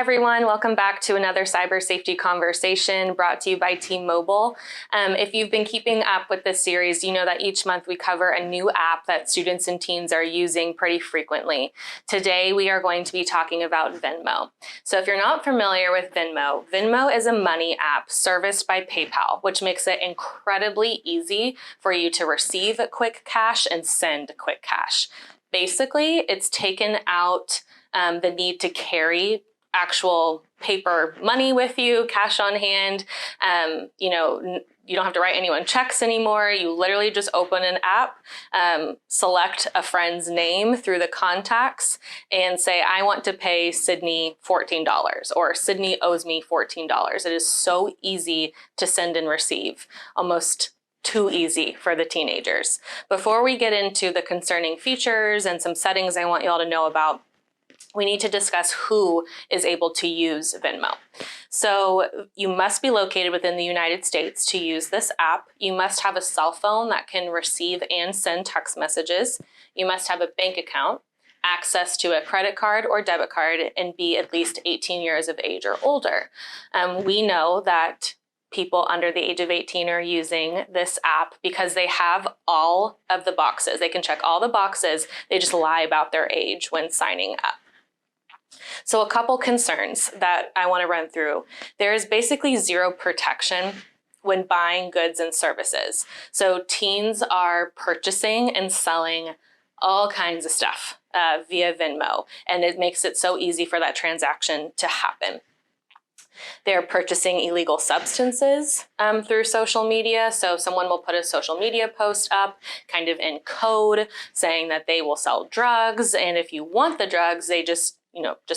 everyone, welcome back to another cyber safety conversation brought to you by T-Mobile. If you've been keeping up with this series, you know that each month we cover a new app that students and teens are using pretty frequently. Today we are going to be talking about Venmo. So if you're not familiar with Venmo, Venmo is a money app serviced by PayPal, which makes it incredibly easy for you to receive quick cash and send quick cash. Basically, it's taken out the need to carry actual paper money with you, cash on hand. You don't have to write anyone checks anymore. You literally just open an app, select a friend's name through the contacts and say, I want to pay Sydney $14 or Sydney owes me $14. It is so easy to send and receive, almost too easy for the teenagers. Before we get into the concerning features and some settings I want you all to know about, we need to discuss who is able to use Venmo. So you must be located within the United States to use this app. You must have a cell phone that can receive and send text messages. You must have a bank account, access to a credit card or debit card, and be at least 18 years of age or older. We know that people under the age of 18 are using this app because they have all of the boxes. They can check all the boxes. They just lie about their age when signing up. So a couple concerns that I want to run through. There is basically zero protection when buying goods and services. So teens are purchasing and selling all kinds of stuff via Venmo, and it makes it so easy for that transaction to happen. They're purchasing illegal substances through social media. So someone will put a social media post up kind of in code saying that they will sell drugs. And if you want the drugs, they just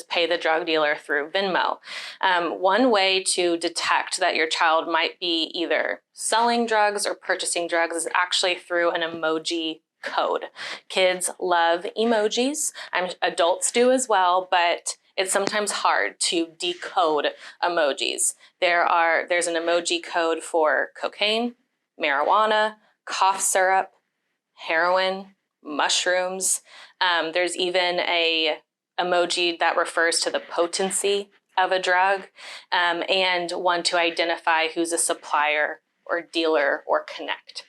pay the drug dealer through Venmo. One way to detect that your child might be either selling drugs or purchasing drugs is actually through an emoji code. Kids love emojis. Adults do as well, but it's sometimes hard to decode emojis. There's an emoji code for cocaine, marijuana, cough syrup, heroin, mushrooms. There's even a emoji that refers to the potency of a drug, and one to identify who's a supplier or dealer or connect.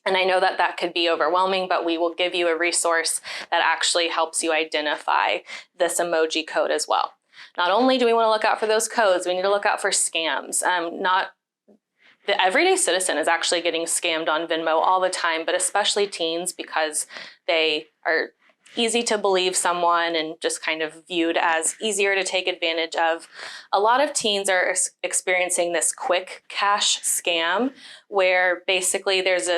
And I know that that could be overwhelming, but we will give you a resource that actually helps you identify this emoji code as well. Not only do we want to look out for those codes, we need to look out for scams. The everyday citizen is actually getting scammed on Venmo all the time, but especially teens, because they are easy to believe someone and just kind of viewed as easier to take advantage of. A lot of teens are experiencing this quick cash scam where basically there's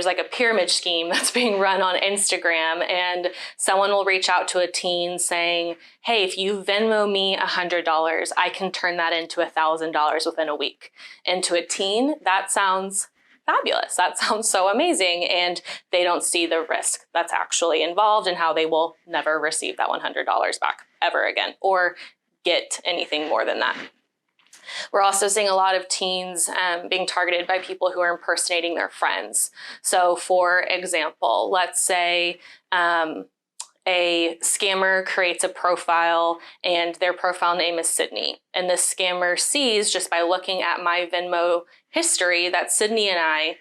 like a pyramid scheme that's being run on Instagram, and someone will reach out to a teen saying, hey, if you Venmo me $100, I can turn that into $1,000 within a week. And to a teen, that sounds fabulous. That sounds so amazing. And they don't see the risk that's actually involved and how they will never receive that $100 back ever again or get anything more than that. We're also seeing a lot of teens being targeted by people who are impersonating their friends. So for example, let's say a scammer creates a profile and their profile name is Sydney. And this scammer sees just by looking at my Venmo history that Sydney and I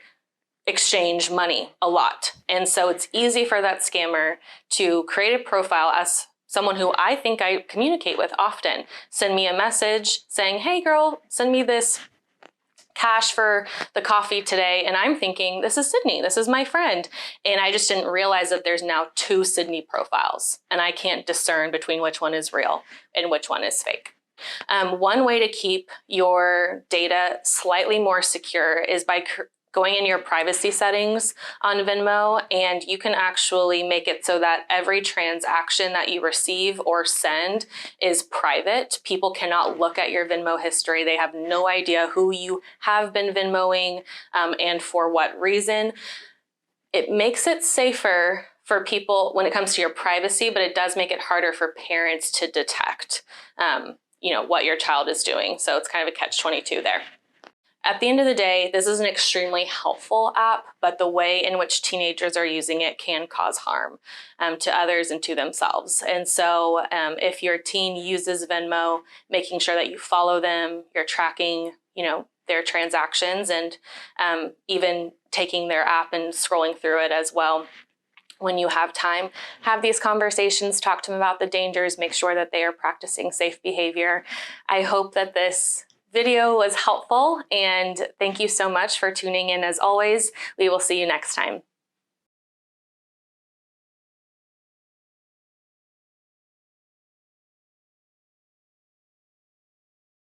exchange money a lot. And so it's easy for that scammer to create a profile as someone who I think I communicate with often, send me a message saying, hey girl, send me this cash for the coffee today. And I'm thinking, this is Sydney, this is my friend. And I just didn't realize that there's now 2 Sydney profiles and I can't discern between which one is real and which one is fake. One way to keep your data slightly more secure is by going in your privacy settings on Venmo, and you can actually make it so that every transaction that you receive or send is private. People cannot look at your Venmo history. They have no idea who you have been Venmoing and for what reason. It makes it safer for people when it comes to your privacy, but it does make it harder for parents to detect what your child is doing. So it's kind of a catch-22 there. At the end of the day, this is an extremely helpful app, but the way in which teenagers are using it can cause harm to others and to themselves. And so if your teen uses Venmo, making sure that you follow them, you're tracking, their transactions, and even taking their app and scrolling through it as well. When you have time, have these conversations, talk to them about the dangers, make sure that they are practicing safe behavior. I hope that this video was helpful, and thank you so much for tuning in as always. We will see you next time.